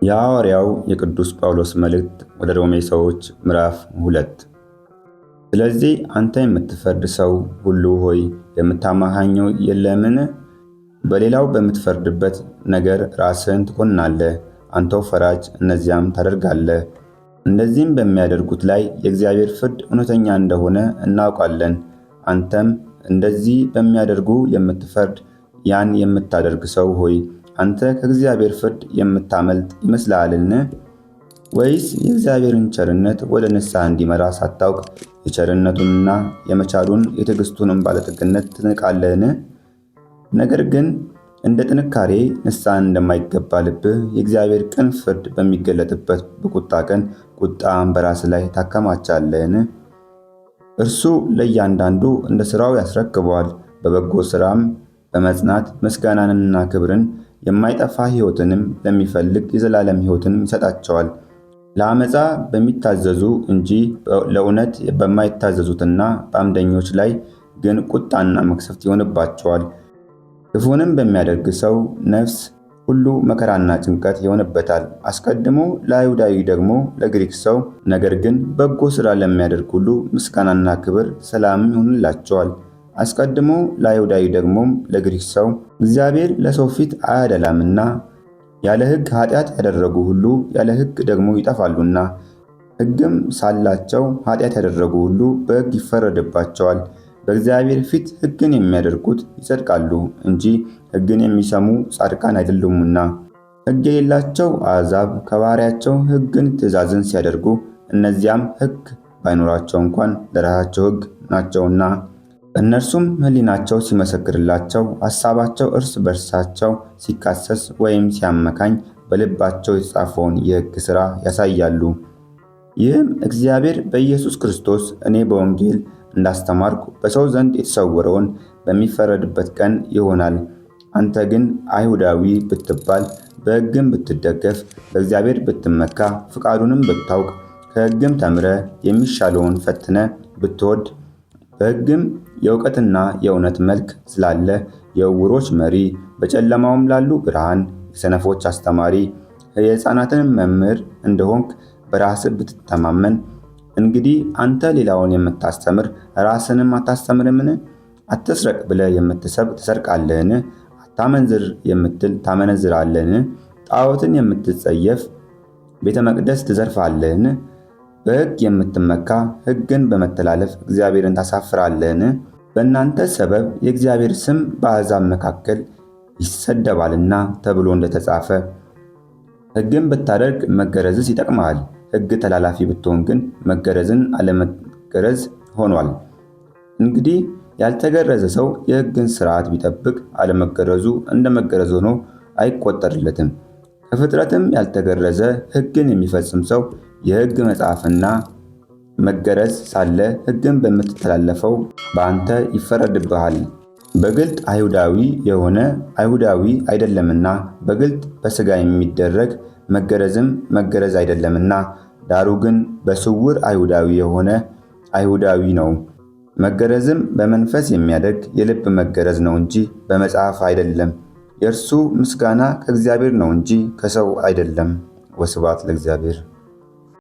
የሐዋርያው የቅዱስ ጳውሎስ መልእክት ወደ ሮሜ ሰዎች ምዕራፍ 2። ስለዚህ አንተ የምትፈርድ ሰው ሁሉ ሆይ የምታማሃኘው የለምን? በሌላው በምትፈርድበት ነገር ራስህን ትኮንናለህ። አንተው ፈራጅ እነዚያም ታደርጋለህ። እንደዚህም በሚያደርጉት ላይ የእግዚአብሔር ፍርድ እውነተኛ እንደሆነ እናውቃለን። አንተም እንደዚህ በሚያደርጉ የምትፈርድ ያን የምታደርግ ሰው ሆይ አንተ ከእግዚአብሔር ፍርድ የምታመልጥ ይመስልሃልን? ወይስ የእግዚአብሔርን ቸርነት ወደ ንስሐ እንዲመራ ሳታውቅ የቸርነቱንና የመቻሉን የትዕግስቱንም ባለጠግነት ትንቃለህን? ነገር ግን እንደ ጥንካሬ ንስሐን እንደማይገባ ልብህ የእግዚአብሔር ቅን ፍርድ በሚገለጥበት በቁጣ ቀን ቁጣን በራስ ላይ ታከማቻለህን? እርሱ ለእያንዳንዱ እንደ ሥራው ያስረክበዋል። በበጎ ሥራም በመጽናት ምስጋናንና ክብርን የማይጠፋ ሕይወትንም ለሚፈልግ የዘላለም ሕይወትንም ይሰጣቸዋል። ለአመፃ በሚታዘዙ እንጂ ለእውነት በማይታዘዙትና በአምደኞች ላይ ግን ቁጣና መቅሰፍት ይሆንባቸዋል። ክፉንም በሚያደርግ ሰው ነፍስ ሁሉ መከራና ጭንቀት ይሆንበታል። አስቀድሞ ለአይሁዳዊ ደግሞ ለግሪክ ሰው፣ ነገር ግን በጎ ሥራ ለሚያደርግ ሁሉ ምስጋናና ክብር ሰላምም ይሆንላቸዋል። አስቀድሞ ለአይሁዳዊ ደግሞም ለግሪክ ሰው እግዚአብሔር ለሰው ፊት አያደላምና፣ ያለ ሕግ ኃጢአት ያደረጉ ሁሉ ያለ ሕግ ደግሞ ይጠፋሉና፣ ሕግም ሳላቸው ኃጢአት ያደረጉ ሁሉ በሕግ ይፈረድባቸዋል። በእግዚአብሔር ፊት ሕግን የሚያደርጉት ይጸድቃሉ እንጂ ሕግን የሚሰሙ ጻድቃን አይደሉምና። ሕግ የሌላቸው አሕዛብ ከባሕርያቸው ሕግን ትእዛዝን ሲያደርጉ፣ እነዚያም ሕግ ባይኖራቸው እንኳን ለራሳቸው ሕግ ናቸውና፣ እነርሱም ሕሊናቸው ሲመሰክርላቸው ሐሳባቸው እርስ በርሳቸው ሲካሰስ ወይም ሲያመካኝ በልባቸው የተጻፈውን የሕግ ሥራ ያሳያሉ። ይህም እግዚአብሔር በኢየሱስ ክርስቶስ እኔ በወንጌል እንዳስተማርኩ በሰው ዘንድ የተሰወረውን በሚፈረድበት ቀን ይሆናል። አንተ ግን አይሁዳዊ ብትባል፣ በሕግም ብትደገፍ፣ በእግዚአብሔር ብትመካ፣ ፍቃዱንም ብታውቅ፣ ከሕግም ተምረ የሚሻለውን ፈትነ ብትወድ፣ በሕግም የእውቀትና የእውነት መልክ ስላለ የዕውሮች መሪ፣ በጨለማውም ላሉ ብርሃን፣ የሰነፎች አስተማሪ፣ የሕፃናትንም መምህር እንደሆንክ በራስህ ብትተማመን፣ እንግዲህ አንተ ሌላውን የምታስተምር ራስንም አታስተምርምን? አትስረቅ ብለህ የምትሰብክ ትሰርቃለህን? አታመንዝር የምትል ታመነዝራለህን? ጣዖትን የምትጸየፍ ቤተ መቅደስ ትዘርፋለህን? በሕግ የምትመካ ሕግን በመተላለፍ እግዚአብሔርን ታሳፍራለህን? በእናንተ ሰበብ የእግዚአብሔር ስም በአሕዛብ መካከል ይሰደባልና ተብሎ እንደተጻፈ፣ ሕግን ብታደርግ መገረዝስ ይጠቅምሃል። ሕግ ተላላፊ ብትሆን ግን መገረዝን አለመገረዝ ሆኗል። እንግዲህ ያልተገረዘ ሰው የሕግን ሥርዓት ቢጠብቅ አለመገረዙ እንደ መገረዝ ሆኖ አይቆጠርለትም። ከፍጥረትም ያልተገረዘ ሕግን የሚፈጽም ሰው የሕግ መጽሐፍና መገረዝ ሳለ ሕግን በምትተላለፈው በአንተ ይፈረድብሃል። በግልጥ አይሁዳዊ የሆነ አይሁዳዊ አይደለምና፣ በግልጥ በሥጋ የሚደረግ መገረዝም መገረዝ አይደለምና፣ ዳሩ ግን በስውር አይሁዳዊ የሆነ አይሁዳዊ ነው። መገረዝም በመንፈስ የሚያደርግ የልብ መገረዝ ነው እንጂ በመጽሐፍ አይደለም። የእርሱ ምስጋና ከእግዚአብሔር ነው እንጂ ከሰው አይደለም። ወስብሐት ለእግዚአብሔር።